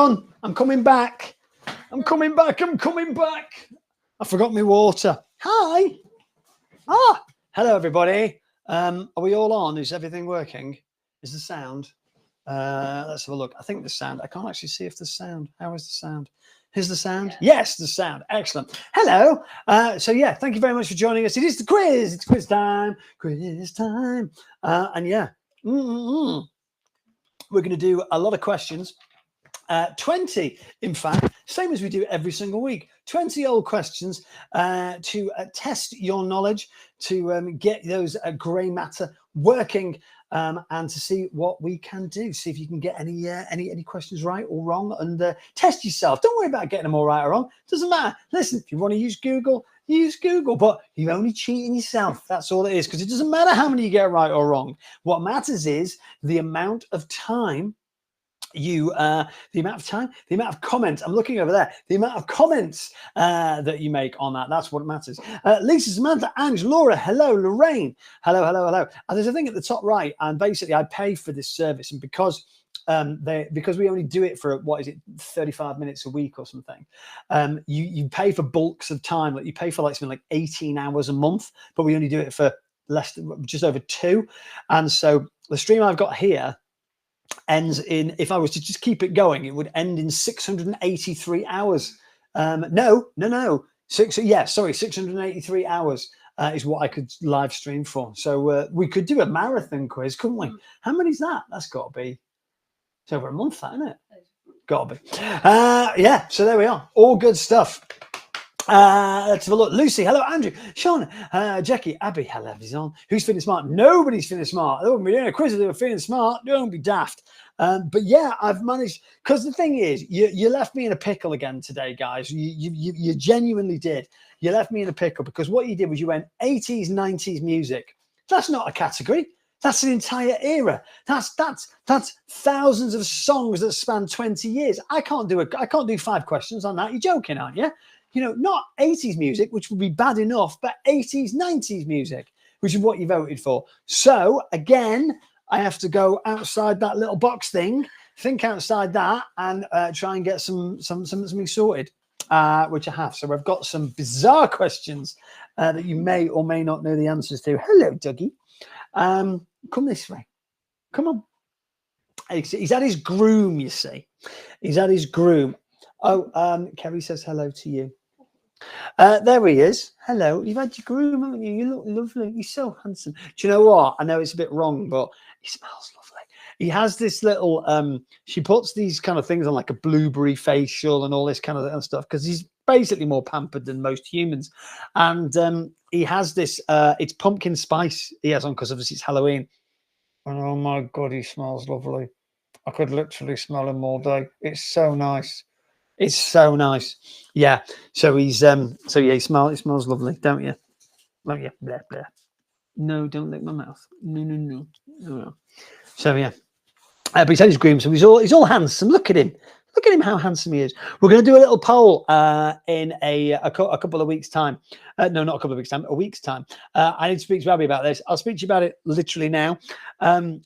on. I'm coming back. I'm coming back. I forgot my water. Hi. Hello, everybody. Are we all on? Is everything working? Is the sound? Let's have a look. I think the sound. I can't actually see if the sound. How is the sound? Here's the sound. Yes, the sound. Excellent. Hello. So yeah, thank you very much for joining us. It is the quiz. It's quiz time. Quiz time. And yeah, we're going to do a lot of questions. 20, in fact, same as we do every single week. 20 old questions to test your knowledge, to get those grey matter working, and to see what we can do. See if you can get any questions right or wrong, and test yourself. Don't worry about getting them all right or wrong. Doesn't matter. Listen, if you want to use Google, but you're only cheating yourself. That's all it is, because it doesn't matter how many you get right or wrong. What matters is the amount of time the amount of comments. I'm looking over there. The amount of comments that you make on that. That's what matters. Lisa, Samantha, Ange, Laura, hello, Lorraine, hello. There's a thing at the top right, and basically I pay for this service, and because we only do it for 35 minutes a week or something, you pay for bulks of time. Like you pay for something like 18 hours a month, but we only do it for just over 2. And so the stream I've got here ends in, if I was to just keep it going, it would end in 683 hours. 683 hours is what I could live stream for. So we could do a marathon quiz, couldn't we? How many's that? That's got to be, it's over a month, that, isn't it? Got to be. Yeah, so there we are. All good stuff. Let's have a look. Lucy, hello. Andrew, Sean, Jackie, Abby, hello, everyone. Who's feeling smart? Nobody's feeling smart. They wouldn't be doing a quiz if they were feeling smart. Don't be daft. But yeah, I've managed, because the thing is, you left me in a pickle again today, guys. You genuinely did. You left me in a pickle, because what you did was you went 80s, 90s music. That's not a category. That's an entire era. That's thousands of songs that span 20 years. I can't do 5 questions on that. You're joking, aren't you? You know, not 80s music, which would be bad enough, but 80s, 90s music, which is what you voted for. So again, I have to go outside that little box thing, think outside that, and try and get something sorted, which I have. So I've got some bizarre questions that you may or may not know the answers to. Hello, Dougie. Come this way. Come on. He's had his groom, you see. He's had his groom. Oh, Kerry says hello to you. There he is. Hello. You've had your groom, haven't you? You look lovely. You're so handsome. Do you know what? I know it's a bit wrong, but he smells lovely. He has this little, she puts these kind of things on, like a blueberry facial and all this kind of stuff, because he's basically more pampered than most humans. And he has this, it's pumpkin spice he has on, because obviously it's Halloween. And oh my God, he smells lovely. I could literally smell him all day. It's so nice. It's so nice. Yeah. So he's so yeah, he smells lovely, don't you? Don't you? Blah, blah. No, don't lick my mouth. No. So yeah. But he's had his groom, so he's all handsome. Look at him. Look at him, how handsome he is. We're going to do a little poll in a couple of weeks' time. No, not a couple of weeks' time, a week's time. I need to speak to Abby about this. I'll speak to you about it literally now.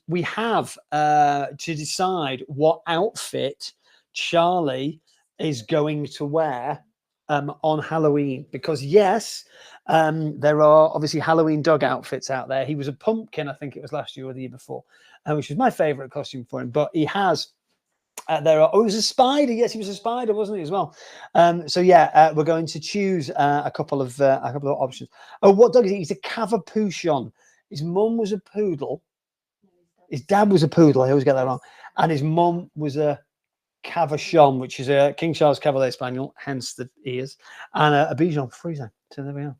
We have to decide what outfit Charlie is going to wear on Halloween, because yes, there are obviously Halloween dog outfits out there. He was a pumpkin, I think it was last year or the year before, which was my favorite costume for him. But he has he was a spider. Yes, he was a spider, wasn't he, as well? So yeah, we're going to choose a couple of options. Oh, what dog is he? He's a Cavapouchon. His mum was a poodle. His dad was a poodle. I always get that wrong. And his mum was a Cavachon, which is a King Charles Cavalier Spaniel, hence the ears, and a Bichon Frise. So there we are.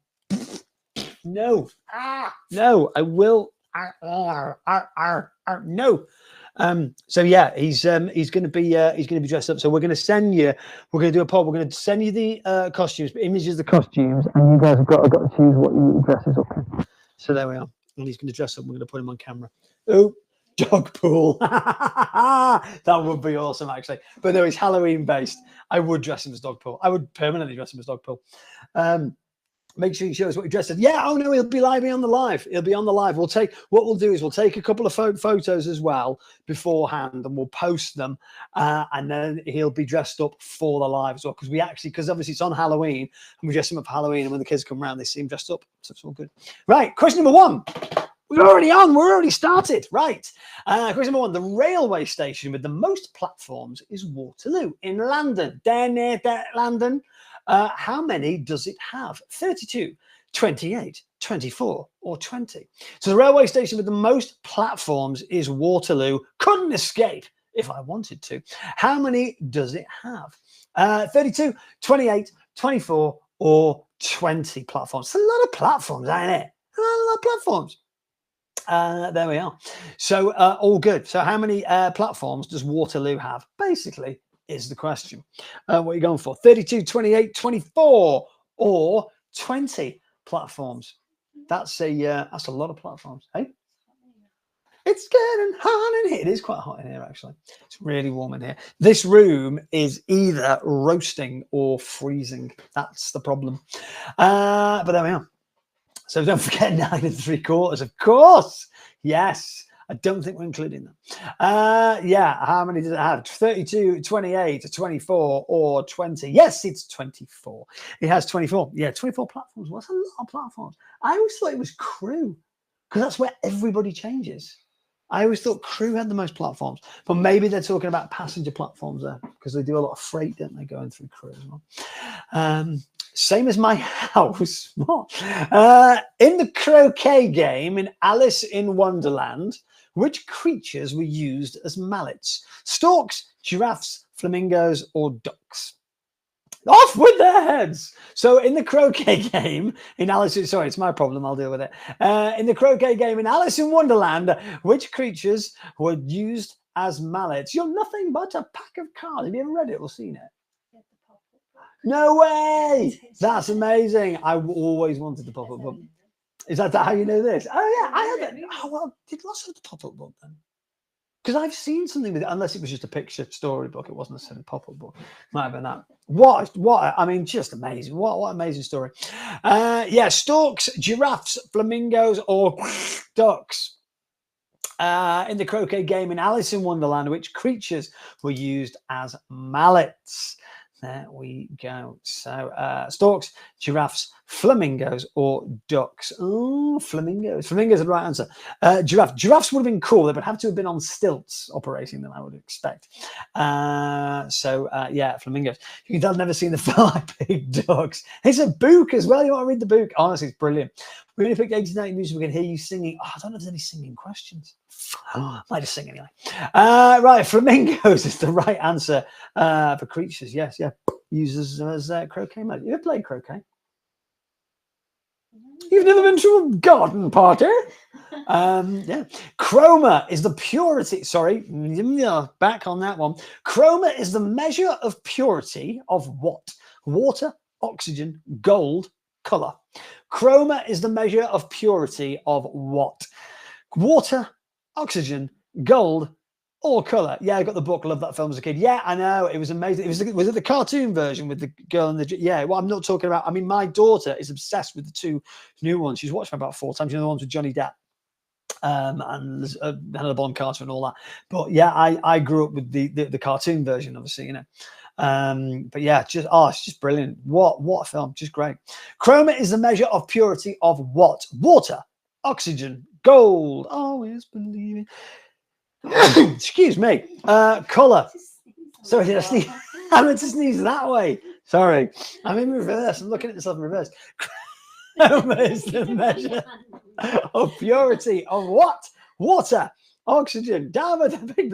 No, I will. No. So yeah, he's going to be dressed up. So we're going to do a poll. We're going to send you the costumes, images of the costumes, and you guys have got to choose what you dresses up in. So there we are. And he's going to dress up. We're going to put him on camera. Oh. Dog pool. That would be awesome, actually. But no, it's Halloween based. I would dress him as dog pool. I would permanently dress him as dog pool. Make sure you show us what you dressed as. Yeah, oh no, he'll be on the live. He'll be on the live. We'll take a couple of photos as well beforehand, and we'll post them. And then he'll be dressed up for the live as well. Because obviously it's on Halloween, and we dress him up for Halloween, and when the kids come around, they see him dressed up. So it's all good. Right, question number 1. We're already started. Right. Question number 1. The railway station with the most platforms is Waterloo in London. Near London. How many does it have? 32, 28, 24, or 20? So the railway station with the most platforms is Waterloo. Couldn't escape if I wanted to. How many does it have? 32, 28, 24, or 20 platforms? It's a lot of platforms, ain't it? A lot of platforms. There we are. So all good. So how many platforms does Waterloo have? Basically, is the question. What are you going for? 32, 28, 24, or 20 platforms? That's a lot of platforms. Hey, it's getting hot in here. It is quite hot in here, actually. It's really warm in here. This room is either roasting or freezing. That's the problem. But there we are. So don't forget 9 3/4. Of course. Yes. I don't think we're including them. Yeah, how many does it have? 32, 28, 24, or 20? Yes, it's 24. It has 24. Yeah, 24 platforms. What's a lot of platforms? I always thought it was Crew, because that's where everybody changes. I always thought Crew had the most platforms, but maybe they're talking about passenger platforms there, because they do a lot of freight, don't they, going through Crew as well. Same as my house. What? In the croquet game in Alice in Wonderland, which creatures were used as mallets? Storks, giraffes, flamingos, or ducks? Off with their heads. So in the croquet game in Alice, sorry, it's my problem, I'll deal with it. In the croquet game in Alice in Wonderland, which creatures were used as mallets? You're nothing but a pack of cards. Have you ever read it or seen it? No way! That's amazing. I always wanted the pop-up book. Is that how you know this? Oh yeah, I had it. Oh well, did lots of the pop-up book then? Because I've seen something with it, unless it was just a picture storybook. It wasn't a pop-up book. Might have been that. What? I mean, just amazing. What amazing story. Yeah, storks, giraffes, flamingos, or ducks. In the croquet game in Alice in Wonderland, which creatures were used as mallets? There we go. So storks, giraffes, flamingos, or ducks? Oh, flamingos. Flamingos are the right answer. Giraffes would have been cool. They would have to have been on stilts operating them, I would expect. Yeah, flamingos. You can tell I've never seen the film I Picked Ducks. It's a book as well. You want to read the book? Honestly, it's brilliant. We're going to pick 89 music. We can hear you singing. Oh, I don't know if there's any singing questions. I might just sing anyway. Right, flamingos is the right answer for creatures. Yes, yeah. Uses as croquet mode. You ever played croquet? You've never been to a garden party? Yeah. Chroma is the purity. Sorry, back on that one. Chroma is the measure of purity of what? Water, oxygen, gold, color. Chroma is the measure of purity of what? Water, oxygen, gold, or color. Yeah, I got the book. Loved that film as a kid. Yeah, I know. It was amazing. Was it the cartoon version with the girl and the... Yeah, well, I'm not talking about... I mean, my daughter is obsessed with the 2 new ones. She's watched them about 4 times. You know, the ones with Johnny Depp and Helena Bonham Carter and all that. But yeah, I grew up with the cartoon version, obviously, you know. But yeah, it's just brilliant. What a film. Just great. Chroma is the measure of purity of what? Water, oxygen, gold. Always believing. Excuse me. Color. Sorry, did I sneeze? I meant to sneeze that way. Sorry. I'm in reverse. I'm looking at myself in reverse. Chroma is the measure of purity of what? Water, oxygen. Damn it, a big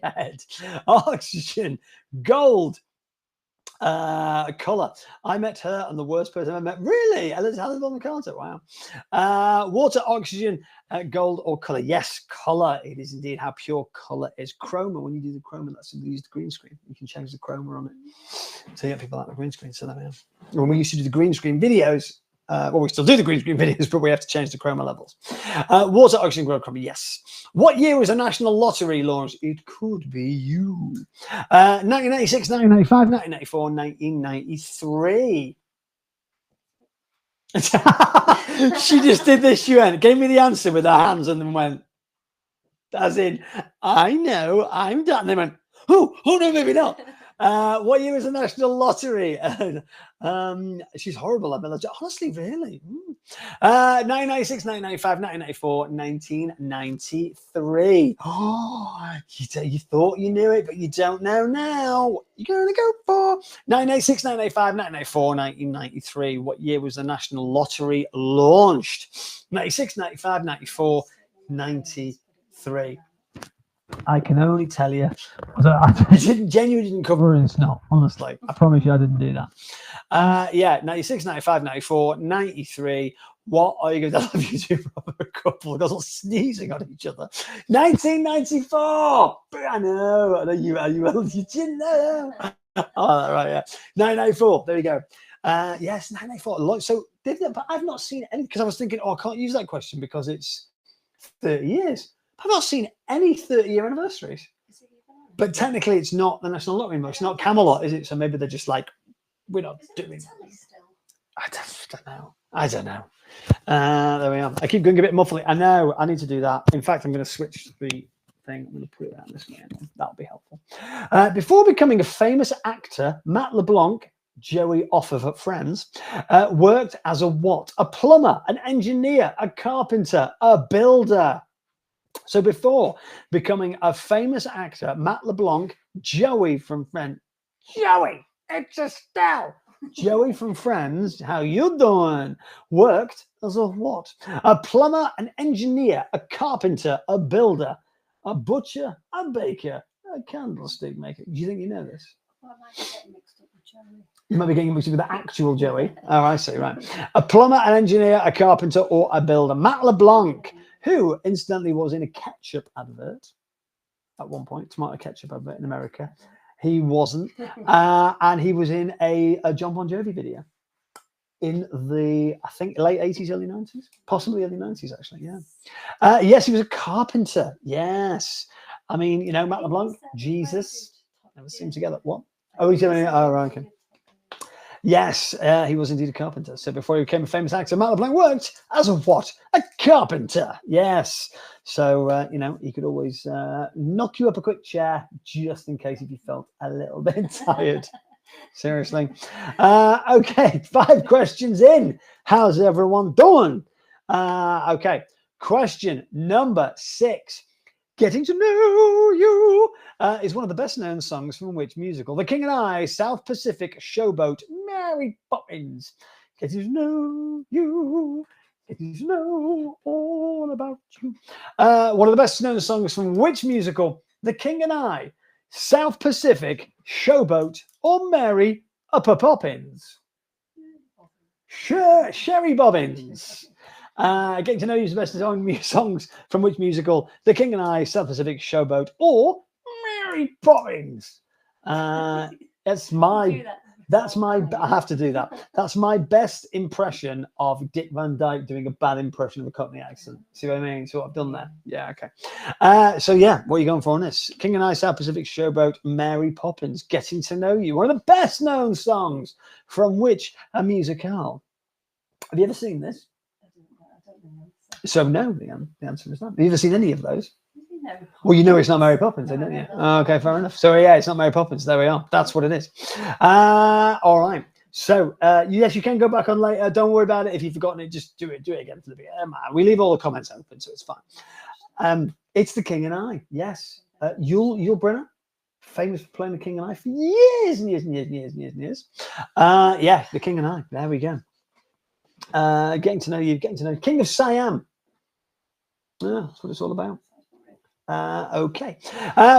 head. Oxygen, gold, color. I met her, and the worst person I met. Really? Helena Bonham Carter. Wow. Water, oxygen, gold, or color? Yes, color. It is indeed how pure color is. Chroma. When you do the chroma, that's when you use the green screen. You can change the chroma on it. So yeah, people like the green screen. So there. When we used to do the green screen videos. Well, we still do the green screen videos, but we have to change the chroma levels. Water, oxygen, gold, chroma. Yes. What year was the national lottery launched? It could be you. 1996, 1995, 1994, 1993. She just did this. She went, gave me the answer with her hands and then went, as in, I know, I'm done. They went, oh no, maybe not. What year was the National Lottery? She's horrible. Honestly, really. 1996, 1995, 1994, 1993. Oh, you thought you knew it, but you don't know now. You're going to go for 1996, 1995, 1994, 1993. What year was the National Lottery launched? 96, 95, 94, 93. I can only tell you, I genuinely didn't cover it in snot, honestly. I promise you I didn't do that. 96, 95, 94, 93. What are you going to love you two a couple? They're all sneezing on each other. 1994. I know you didn't know. Oh, right, yeah. 1994. There you go. Yes, 1994. So, but I've not seen any, because I was thinking, I can't use that question because it's 30 years. I've not seen any 30-year anniversaries. But technically, it's not the National Lottery anymore. It's not Camelot, is it? So maybe they're just like, we're not doing it. I don't know. There we are. I keep going a bit muffly. I know. I need to do that. In fact, I'm going to switch the thing. I'm going to put it out this way. That'll be helpful. Before becoming a famous actor, Matt LeBlanc, Joey off of Friends, worked as a what? A plumber, an engineer, a carpenter, a builder. So before becoming a famous actor, Matt LeBlanc, Joey from Friends, Joey, it's Estelle. Joey from Friends, how you doing? Worked as a what? A plumber, an engineer, a carpenter, a builder, a butcher, a baker, a candlestick maker. Do you think you know this? Well, I might be getting mixed up with Joey. You might be getting mixed up with the actual Joey. Oh, I see, right. A plumber, an engineer, a carpenter, or a builder. Matt LeBlanc, who incidentally was in a ketchup advert at one point, tomato ketchup advert in America. He wasn't. And he was in a John Bon Jovi video in the, I think, late 80s, early 90s, possibly early 90s, actually. Yeah. Yes, he was a carpenter. Yes. I mean, you know, Matt LeBlanc, Jesus. Never seen them together. What? Oh, he's doing it. Oh, right, okay. Yes, he was indeed a carpenter. So before he became a famous actor, Matt LeBlanc worked as a what? A carpenter. Yes. So, you know, he could always knock you up a quick chair just in case if you felt a little bit tired. Seriously. Okay, 5 questions in. How's everyone doing? Okay, question number 6. Getting to Know You is one of the best known songs from which musical? The King and I, South Pacific, Showboat, Mary Poppins. Getting to know you, getting to know all about you. One of the best known songs from which musical? The King and I, South Pacific, Showboat, or Mary Poppins? Sure, Sherry Bobbins. Getting to Know You is the best songs from which musical? The King and I, South Pacific, Showboat, or Mary Poppins. I have to do that. That's my best impression of Dick Van Dyke doing a bad impression of a Cockney accent. See what I mean? So what I've done there. Yeah, okay. So yeah, what are you going for on this? King and I, South Pacific, Showboat, Mary Poppins, Getting to Know You. One of the best known songs from which a musical. Have you ever seen this? So no, the answer is not. Have you ever seen any of those? No. Well, you know it's not Mary Poppins, don't you? Okay, fair enough. So yeah, it's not Mary Poppins. There we are. That's what it is. All right. So yes, you can go back on later. Don't worry about it. If you've forgotten it, just do it again for the beginning. We leave all the comments open, so it's fine. It's The King and I. Yes, Yul Brynner, famous for playing The King and I for years and years and years and years and years and years. Yeah, The King and I. There we go. Getting to know you, King of Siam. Yeah, that's what it's all about. Okay.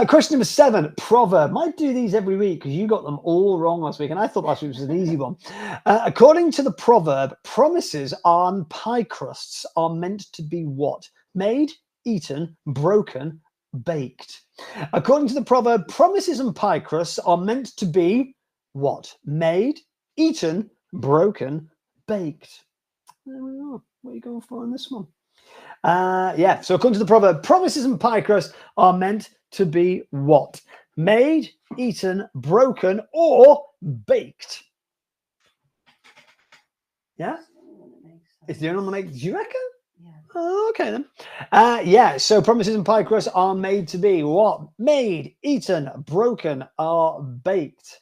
Question number 7, proverb. Might do these every week because you got them all wrong last week, and I thought last week was an easy one. According to the proverb, promises on pie crusts are meant to be what? Made, eaten, broken, baked. According to the proverb, promises and pie crusts are meant to be what? Made, eaten, broken, baked. There we are. What are you going for on this one? Yeah, so according to the proverb, promises and pie crusts are meant to be what? Made, eaten, broken, or baked? Yeah? It's the only one that makes. Do you reckon? Yeah. Oh, okay then. Yeah. So promises and pie crust are made to be what? Made, eaten, broken, or baked.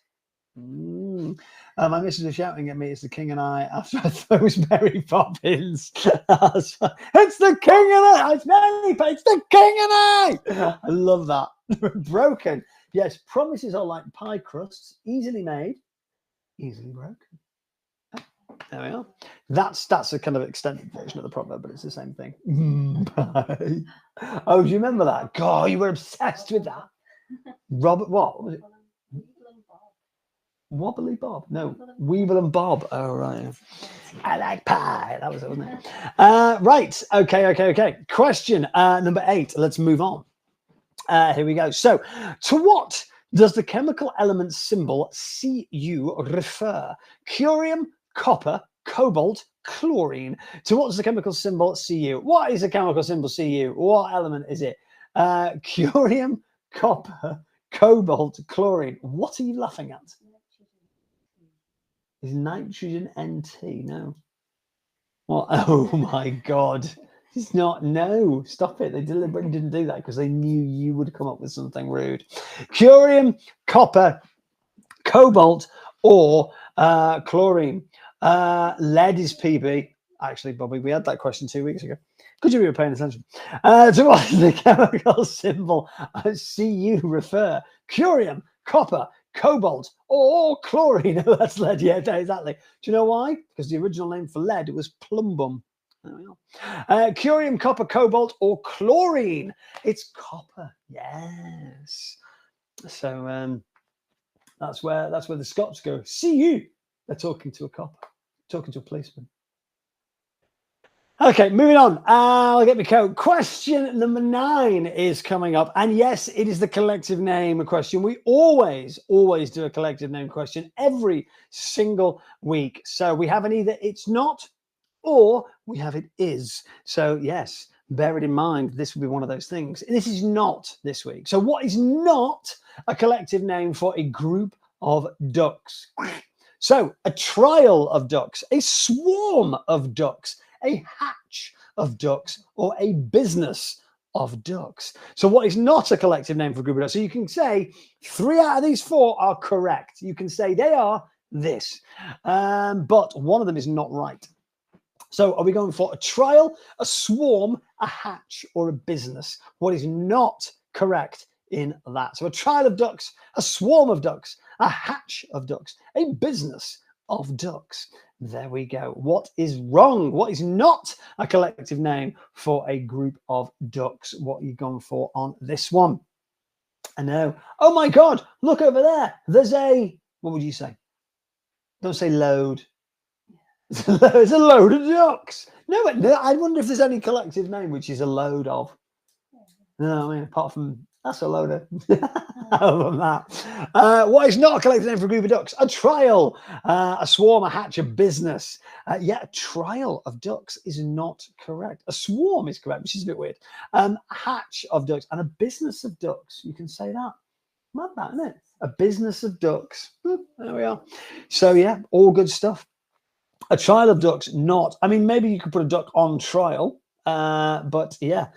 My missus is shouting at me, "It's the king and I," after I throws Mary Poppins. It's the king and I. It's Mary Poppins. It's the king and I. I love that. Broken. Yes, promises are like pie crusts, easily made, easily broken. There we are. That's a kind of extended version of the proverb, but it's the same thing. Oh, do you remember that? God, you were obsessed with that. Robert, what was it? Wobbly Bob? No, Weevil and Bob. Oh, right. I like pie. That was it, wasn't it? Right. Okay. Question number 8. Let's move on. Here we go. So, to what does the chemical element symbol Cu refer? Curium, copper, cobalt, chlorine. To what does the chemical symbol Cu? What is the chemical symbol Cu? What element is it? Curium, copper, cobalt, chlorine. What are you laughing at? Is nitrogen NT? No. What? Oh my God. It's not. No. Stop it. They deliberately didn't do that because they knew you would come up with something rude. Curium, copper, cobalt, or chlorine. Lead is PB. Actually, Bobby, we had that question 2 weeks ago. Could you be paying attention? To what does the chemical symbol Cu refer? Curium, copper, cobalt, or chlorine. Oh, that's lead. Yeah, exactly. Do you know why? Because the original name for lead was plumbum. There we are. Curium, copper, cobalt, or chlorine. It's copper. Yes. So that's where the Scots go. See you. They're talking to a cop, talking to a policeman. Okay, moving on. I'll get my coat. Question number 9 is coming up. And yes, it is the collective name question. We always do a collective name question every single week. So we have an either it's not or we have it is. So yes, bear it in mind. This will be one of those things. This is not this week. So what is not a collective name for a group of ducks? So a trial of ducks, a swarm of ducks, a hatch of ducks, or a business of ducks. So what is not a collective name for a group of ducks? So you can say 3 out of these 4 are correct. You can say they are this, but one of them is not right. So are we going for a trial, a swarm, a hatch, or a business? What is not correct in that? So a trial of ducks, a swarm of ducks, a hatch of ducks, a business of ducks. There we go. What is wrong? What is not a collective name for a group of ducks? What are you going for on this one? I know. Oh my God, look over there. There's a, what would you say? Don't say load. It's a load of ducks. No, I wonder if there's any collective name which is a load of. No, I mean, apart from that's a load of. Other than that, what is not a collective name for a group of ducks? A trial, a swarm, a hatch, a business. Yeah, a trial of ducks is not correct. A swarm is correct, which is a bit weird. A hatch of ducks and a business of ducks. You can say that. Mad that, isn't it? A business of ducks. There we are. So yeah, all good stuff. A trial of ducks, not. I mean, maybe you could put a duck on trial, but yeah.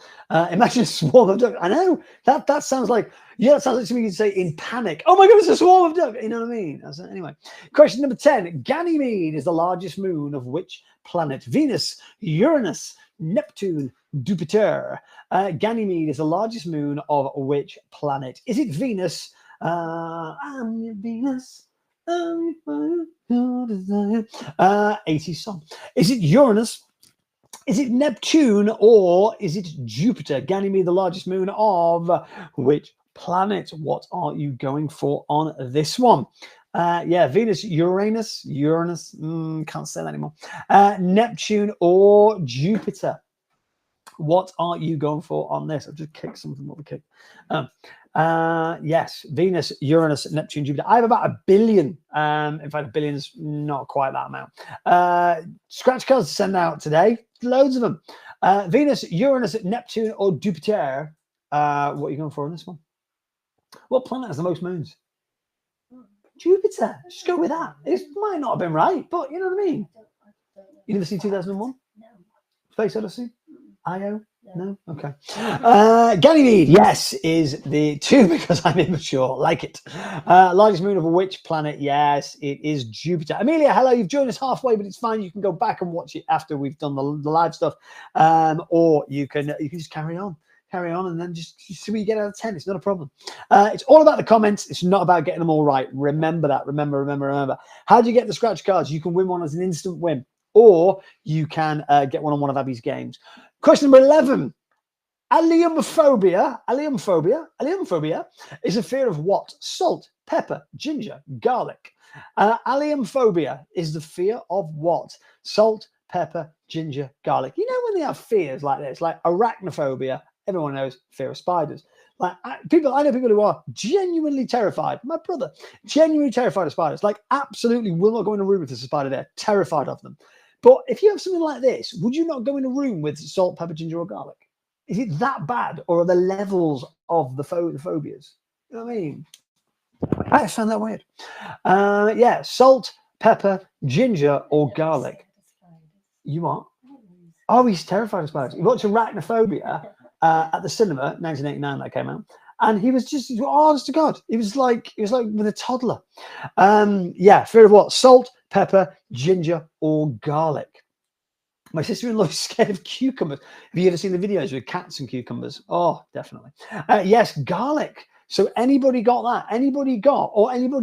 Imagine a swarm of ducks. I know that sounds like that sounds like something you'd say in panic. Oh my God, it's a swarm of ducks. You know what I mean? Anyway, question number 10. Ganymede is the largest moon of which planet? Venus, Uranus, Neptune, Jupiter. Ganymede is the largest moon of which planet? Is it Venus? I'm your Venus. 80s song. Is it Uranus? Is it Neptune or is it Jupiter? Ganymede, the largest moon of which planet? What are you going for on this one? Yeah, Venus, Uranus, can't say that anymore. Neptune or Jupiter? What are you going for on this? I've just kicked something. What we kicked? Yes, Venus, Uranus, Neptune, Jupiter. I have about 1 billion. In fact, 1 billion is not quite that amount. Scratch cards to send out today. Loads of them. Venus, Uranus, Neptune, or Jupiter. What are you going for on this one? What planet has the most moons? Jupiter. Just go with that. It might not have been right, but you know what I mean. You never seen 2001? Space Odyssey? IO? Yeah. No? Okay. Ganymede, yes, is the 2 because I'm immature. Like it. Largest moon of which planet? Yes, it is Jupiter. Amelia, hello. You've joined us halfway, but it's fine. You can go back and watch it after we've done the live stuff, or you can just carry on, and then just see what you get out of 10. It's not a problem. It's all about the comments. It's not about getting them all right. Remember that. Remember. How do you get the scratch cards? You can win one as an instant win, or you can get one on one of Abby's games. Question number 11. Alliumphobia is a fear of what? Salt, pepper, ginger, garlic. Alliumphobia is the fear of what? Salt, pepper, ginger, garlic. You know when they have fears like this, like arachnophobia, everyone knows fear of spiders. Like I know people who are genuinely terrified. My brother, genuinely terrified of spiders. Like absolutely will not go in a room if there's a spider there. Terrified of them. But if you have something like this, would you not go in a room with salt, pepper, ginger, or garlic? Is it that bad, or are the levels of the phobias? You know what I mean? I just found that weird. Yeah, salt, pepper, ginger, or garlic. You are? Oh, he's terrified of spiders. He watched Arachnophobia at the cinema, 1989, that came out. And he was just, honest to God, he was like with a toddler. Yeah, fear of what? Salt, pepper, ginger, or garlic. My sister-in-law is scared of cucumbers. Have you ever seen the videos with cats and cucumbers? Oh, definitely. Yes, garlic. So anybody got that? Anybody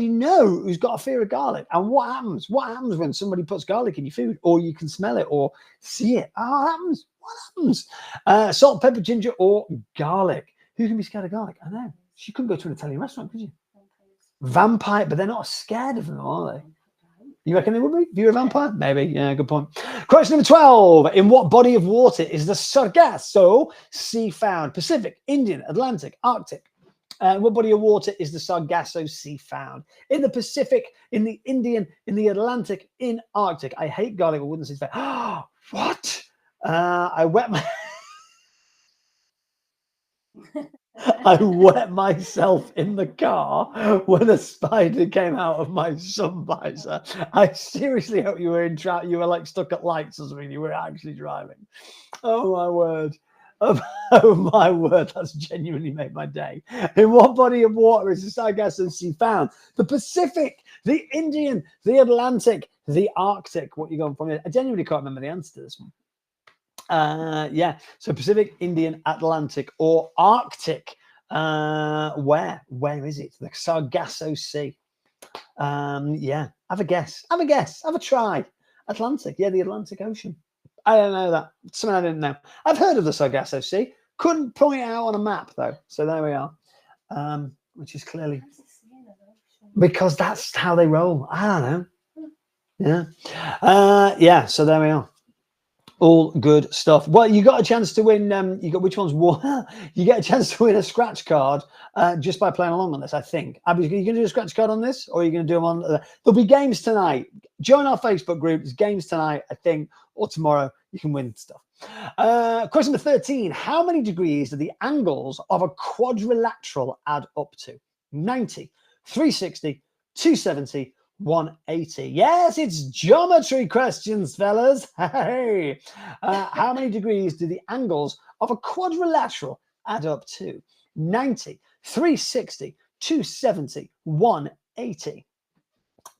know who's got a fear of garlic? And what happens? What happens when somebody puts garlic in your food, or you can smell it or see it? Oh, what happens? What happens? Salt, pepper, ginger, or garlic? Who can be scared of garlic? I know. You couldn't go to an Italian restaurant, could you? Vampire, but they're not scared of them, are they? You reckon they would be? If you're a vampire? Maybe. Yeah, good point. Question number 12. In what body of water is the Sargasso Sea found? Pacific, Indian, Atlantic, Arctic. What body of water is the Sargasso Sea found? In the Pacific, in the Indian, in the Atlantic, in Arctic. I hate garlic, but wouldn't say it's fair. What? I wet my... I wet myself in the car when a spider came out of my sun visor. I seriously hope you were you were like stuck at lights or something. You were actually driving. Oh my word. Oh my word. That's genuinely made my day. In what body of water is the Sargasso Sea found? The Pacific, the Indian, the Atlantic, the Arctic. What are you going from here? I genuinely can't remember the answer to this one. Yeah, so Pacific, Indian, Atlantic, or Arctic. Where is it? The Sargasso Sea. Yeah, have a guess, have a try. Atlantic, yeah, the Atlantic Ocean. I don't know that. Something I didn't know. I've heard of the Sargasso Sea. Couldn't point it out on a map though. So there we are. Which is clearly because that's how they roll. I don't know. Yeah. Yeah. So there we are. All good stuff. Well, you got a chance to win. You got which one's one? You get a chance to win a scratch card just by playing along on this. I think. Abby, are you going to do a scratch card on this, or are you going to do them on? There'll be games tonight. Join our Facebook group. There's games tonight, I think, or tomorrow. You can win stuff. Question number 13. How many degrees do the angles of a quadrilateral add up to? 90, 360, 270. 180. Yes, it's geometry questions, fellas. Hey, how many degrees do the angles of a quadrilateral add up to? 90, 360, 270, 180. Do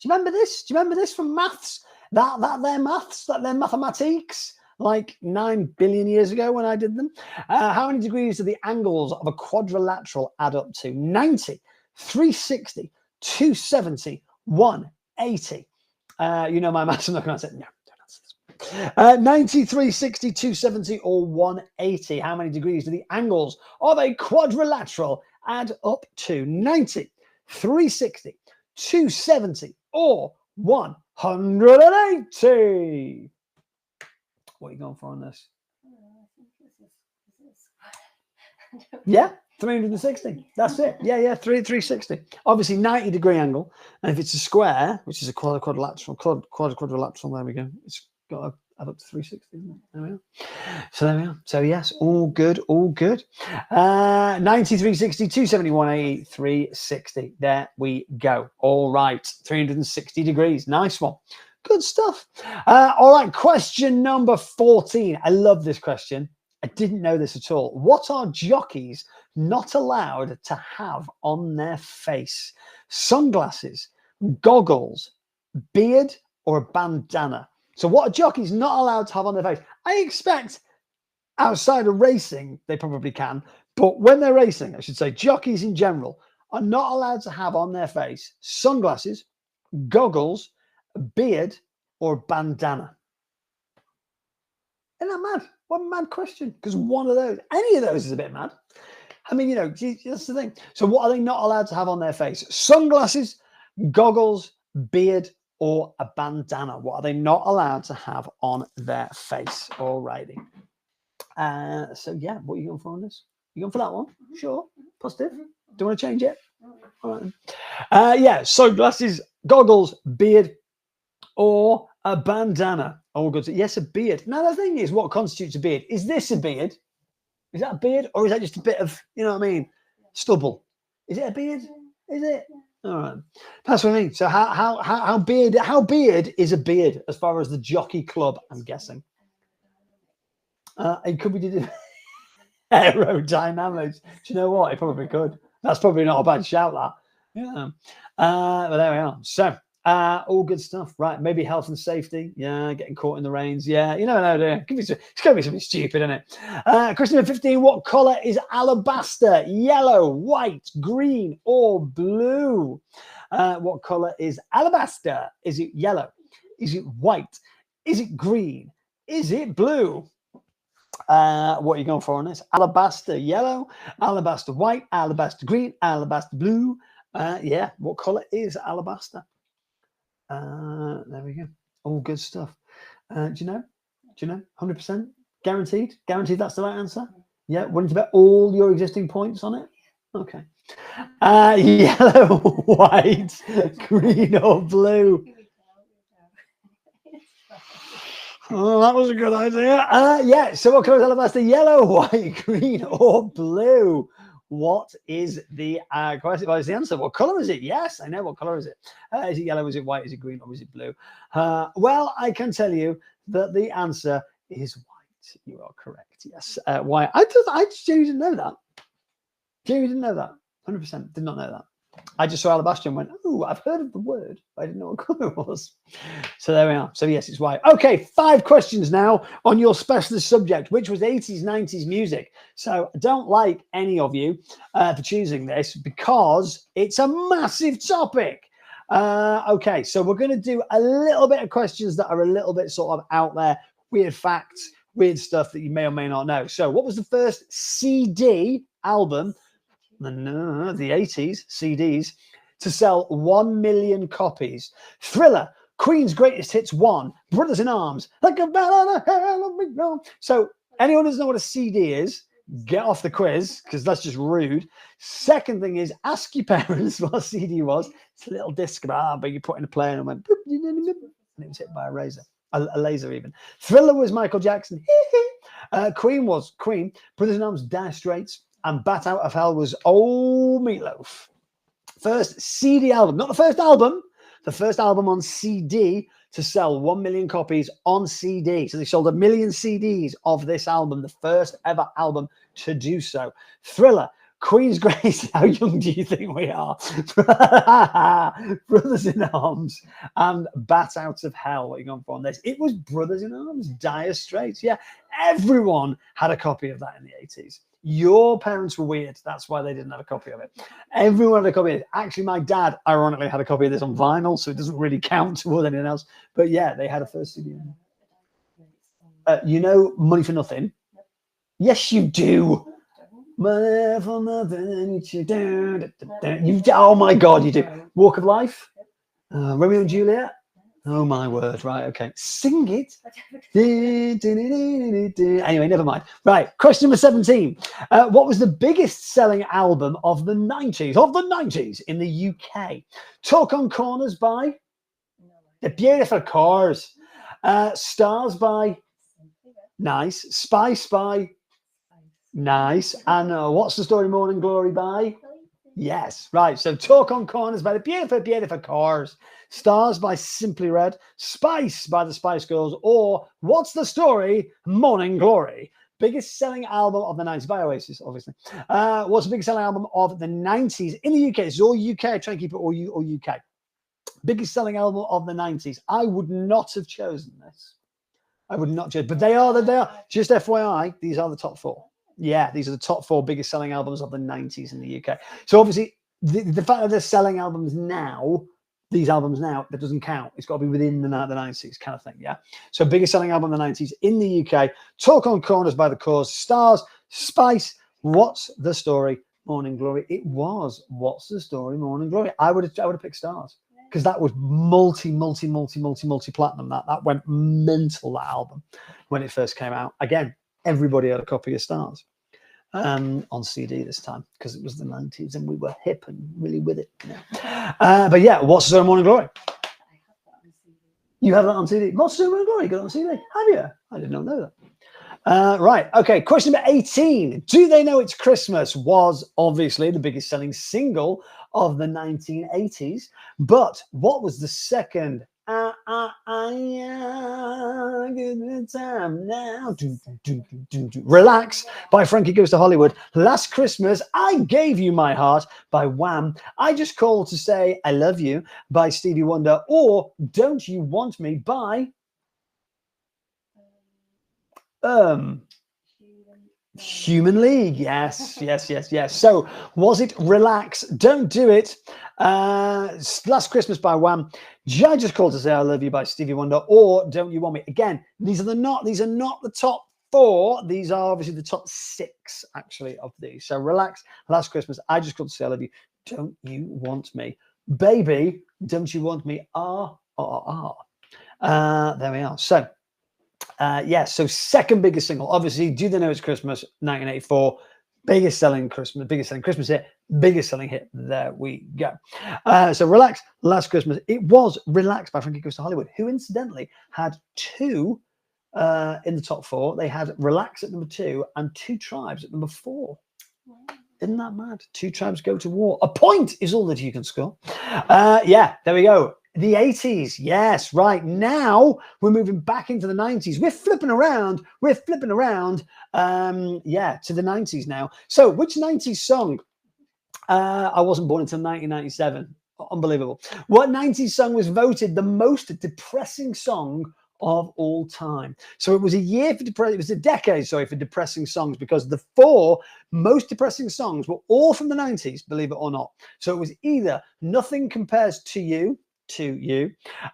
you remember this? Do you remember this from maths? That their mathematics, like 9 billion years ago when I did them. How many degrees do the angles of a quadrilateral add up to? 90, 360, 270, 180. You know my maths. I'm not going to say no. Don't answer this. 90, 360, 270, or 180. How many degrees do the angles of a quadrilateral add up to? 90, 360, 270, or 180. What are you going for on this? Yeah. 360. That's it. Yeah. 360. Obviously, 90-degree angle. And if it's a square, which is a quadrilateral, there we go. It's got to add up to 360, isn't it? There we are. So there we are. So yes, all good, all good. 90, 360, 270, 180, 360. There we go. All right. 360 degrees. Nice one. Good stuff. All right, question number 14. I love this question. I didn't know this at all. What are jockeys not allowed to have on their face? Sunglasses, goggles, beard, or a bandana? So what are jockeys not allowed to have on their face? I expect outside of racing, they probably can. But when they're racing, I should say, jockeys in general are not allowed to have on their face sunglasses, goggles, a beard, or a bandana. Isn't that mad? What a mad question. Because one of those, any of those is a bit mad. I mean, you know, that's the thing. So what are they not allowed to have on their face? Sunglasses, goggles, beard, or a bandana? What are they not allowed to have on their face? Alrighty. So yeah, what are you going for on this? You going for that one? Sure. Positive. Do you want to change it? All right. Yeah, sunglasses, goggles, beard, or a bandana. Oh, good. Yes, a beard. Now, the thing is, what constitutes a beard? Is this a beard? Is that a beard? Or is that just a bit of, you know what I mean, stubble? Is it a beard? Is it? All right. That's what I mean. So how beard is a beard as far as the jockey club, I'm guessing? It could be to do aerodynamics. Do you know what? It probably could. That's probably not a bad shout, that. Yeah. But there we are. So, all good stuff. Right. Maybe health and safety. Yeah. Getting caught in the rains. Yeah. You never know. It's going to be something stupid, isn't it? Question number 15. What colour is alabaster? Yellow, white, green, or blue? What colour is alabaster? Is it yellow? Is it white? Is it green? Is it blue? What are you going for on this? Alabaster yellow, alabaster white, alabaster green, alabaster blue. Yeah, what colour is alabaster? There we go. All good stuff. Do you know? 100%? Guaranteed? Guaranteed that's the right answer? Yeah, willing to bet all your existing points on it? Okay. Yellow, white, green, or blue? Oh, that was a good idea. Yeah, so what colour is alabaster? Yellow, white, green, or blue? What is the question? What is the answer? What colour is it? Yes, I know. What colour is it? Is it yellow? Is it white? Is it green? Or is it blue? Well, I can tell you that the answer is white. You are correct. Yes, white. I genuinely didn't know that. Genuinely didn't know that. 100% did not know that. I just saw alabaster and went, oh, I've heard of the word, but I didn't know what colour it was. So there we are. So yes, it's white. Okay, 5 questions now on your specialist subject, which was 80s, 90s music. So I don't like any of you for choosing this because it's a massive topic. Okay, so we're going to do a little bit of questions that are a little bit sort of out there, weird facts, weird stuff that you may or may not know. So what was the first CD album? The 80s CDs to sell 1 million copies. Thriller, Queen's Greatest Hits 1, Brothers in Arms, Like a Bell on a Hell of a Drum. So anyone who doesn't know what a CD is, get off the quiz because that's just rude. Second thing is ask your parents what a CD was. It's a little disc, but you put in a player and went, and it was hit by a razor. A laser even. Thriller was Michael Jackson. Queen was Queen. Brothers in Arms, Dire Straits. And Bat Out of Hell was Old Meatloaf. First CD album, not the first album, the first album on CD to sell 1 million copies on CD. So they sold 1 million CDs of this album, the first ever album to do so. Thriller, Queen's Grace. How young do you think we are? Brothers in Arms and Bat Out of Hell. What are you going for on this? It was Brothers in Arms, Dire Straits. Yeah, everyone had a copy of that in the 80s. Your parents were weird. That's why they didn't have a copy of it. Everyone had a copy of it. Actually, my dad, ironically, had a copy of this on vinyl, so it doesn't really count towards anything else. But yeah, they had a first CD. You know Money for Nothing? Yes, you do. Money for Nothing. Oh my God, you do. Walk of Life? Romeo and Juliet? Oh my word. Right, okay. Sing it. Anyway, never mind. Right, question number 17. What was the biggest selling album of the 90s in the UK? Talk on Corners by The Beautiful Cars. Stars by Nice. Spice by Nice. And What's the Story Morning Glory by Yes, right. So Talk on Corners by the Beautiful, Beautiful Cars, Stars by Simply Red, Spice by the Spice Girls, or What's the Story? Morning Glory. Biggest selling album of the 90s by Oasis, obviously. What's the biggest selling album of the 90s in the UK? It's all UK. I try and keep it all UK. Biggest selling album of the 90s. I would not have chosen this. I would not choose, but they are. Just FYI, these are the top 4. Yeah, these are the top 4 biggest selling albums of the 90s in the UK. So obviously, the fact that they're selling albums now, these albums now, that doesn't count. It's got to be within the 90s kind of thing, yeah? So biggest selling album in the 90s in the UK, Talk on Corners by The Cause, Stars, Spice, What's the Story? Morning Glory. It was What's the Story? Morning Glory. I would have picked Stars, because that was multi platinum. That went mental, that album, when it first came out. Again, everybody had a copy of Stars on CD this time, because it was the 90s and we were hip and really with it. But yeah, What's the Story? Morning Glory. You have that on CD? What's the Story? Morning Glory? You got it on CD? Have you? I did not know that. Right. Okay. Question number 18. Do They Know It's Christmas was obviously the biggest selling single of the 1980s. But what was the second? Good time now. Relax by Frankie Goes to Hollywood. Last Christmas I Gave You My Heart by Wham. I Just Called to Say I Love You by Stevie Wonder. Or Don't You Want Me by Human League. Yes. So was it Relax, Don't Do It, Last Christmas by Wham, I Just Called to Say I Love You by Stevie Wonder, or Don't You Want Me? Again, these are not the top 4. These are obviously the top 6 actually of these. So Relax, Last Christmas, I Just Called to Say I Love You, Don't You Want Me, Baby, Don't You Want Me, There we are. So so second biggest single, obviously, Do They Know It's Christmas, 1984, biggest selling Christmas hit, biggest selling hit. There we go. So Relax, Last Christmas. It was Relax by Frankie Goes to Hollywood, who incidentally had 2 in the top 4. They had Relax at number 2 and 2 Tribes at number 4. Isn't that mad? 2 Tribes Go to War. A point is all that you can score. There we go. The 80s, yes, right. Now we're moving back into the 90s. We're flipping around, to the 90s now. So which 90s song? I wasn't born until 1997. Unbelievable. What 90s song was voted the most depressing song of all time? So it was a decade for depressing songs, because the 4 most depressing songs were all from the 90s, believe it or not. So it was either Nothing Compares to You,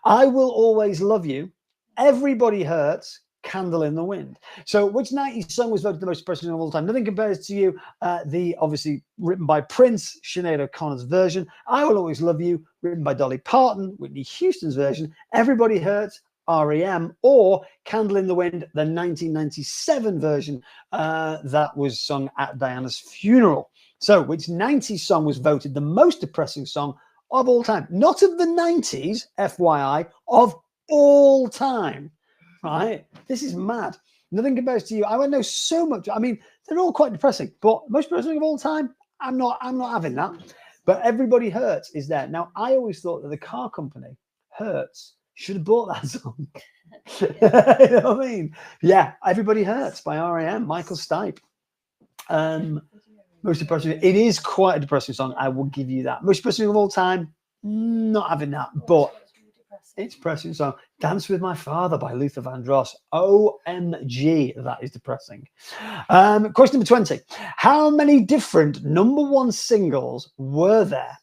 I Will Always Love You, Everybody Hurts, Candle in the Wind. So which 90s song was voted the most depressing of all time? Nothing Compares to You, the obviously written by Prince, Sinead O'Connor's version. I Will Always Love You, written by Dolly Parton, Whitney Houston's version. Everybody Hurts, REM, or Candle in the Wind, the 1997 version that was sung at Diana's funeral. So which 90s song was voted the most depressing song of all time? Not of the 90s, FYI, of all time, right? This is mad. Nothing Compares to You. I would know so much. I mean, they're all quite depressing, but most depressing of all time, I'm not having that. But Everybody Hurts is there. Now, I always thought that the car company, Hertz, should have bought that song. You know what I mean? Yeah, Everybody Hurts by REM, Michael Stipe. Most depressing. It is quite a depressing song. I will give you that. Most depressing of all time. Not having that, but it's a depressing song. Dance with My Father by Luther Vandross. OMG, that is depressing. Question number 20. How many different number 1 singles were there?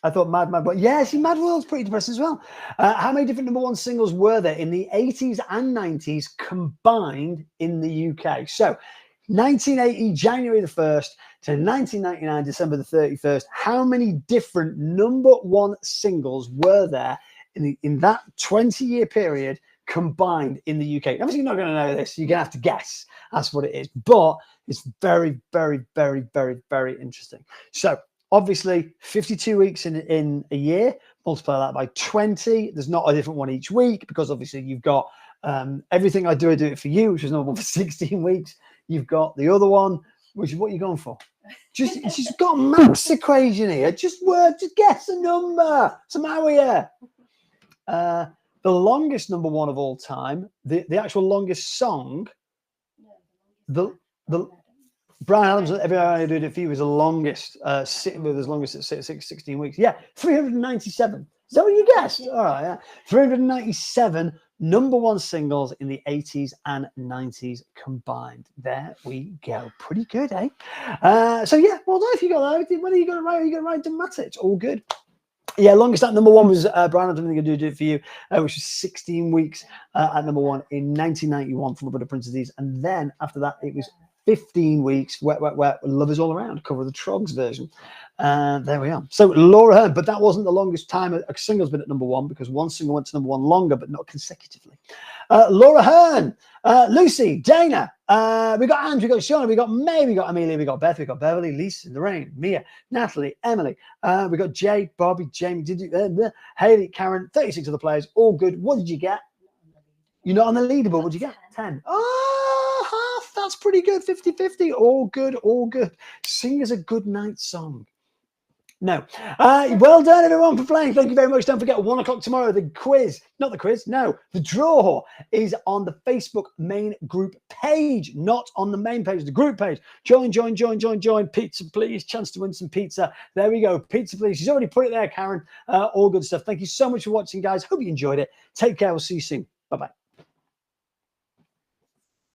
I thought Mad World. Yeah, see, Mad World's pretty depressing as well. How many different number 1 singles were there in the 80s and 90s combined in the UK? So 1980, January the 1st to 1999, December the 31st. How many different number 1 singles were there in that 20-year period combined in the UK? Obviously, you're not going to know this. You're going to have to guess. That's what it is. But it's very, very, very, very, very interesting. So obviously, 52 weeks in a year. Multiply that by 20. There's not a different one each week, because obviously you've got Everything I Do It For You, which was number 1 for 16 weeks. You've got the other one, Which is what you're going for. She's got a maths equation here. Just guess a number. Somehow here. The longest number one of all time, the actual longest song, the Bryan Adams, Everywhere I Do It For You was the longest, sitting with as longest at 16 weeks. Yeah, 397. Is that what you guessed? All right, yeah. 397 number one singles in the 80s and 90s combined. There we go. Pretty good, eh? So yeah, well done if you got that. Whether you got it right or you got it right, doesn't matter. It's all good. Yeah, longest at number one was Bryan Adams, Everything I Do It For You, which was 16 weeks at number one in 1991 from the Brother Prince of Thieves. And then after that, it was 15 weeks, Wet, Wet, Wet, Love Is All Around, cover of the Trogs version. There we are. So Laura Hearn, but that wasn't the longest time a single's been at number one, because one single went to number one longer, but not consecutively. Laura Hearn, Lucy, Dana, we got Andrew, we got Shauna, we got May, we got Amelia, we got Beth, we got Beverly, Lisa, Lorraine, Mia, Natalie, Emily, we got Jay, Bobby, Jamie, Haley, Karen, 36 other players, all good. What did you get? You're not on the leaderboard. What did you get? 10. Oh, half. That's pretty good. 50-50. All good. All good. Sing us a good night song. No. Well done, everyone, for playing. Thank you very much. Don't forget, 1 o'clock tomorrow, the quiz. Not the quiz. No. The draw is on the Facebook main group page, not on the main page, the group page. Join. Pizza, please. Chance to win some pizza. There we go. Pizza, please. She's already put it there, Karen. All good stuff. Thank you so much for watching, guys. Hope you enjoyed it. Take care. We'll see you soon. Bye-bye.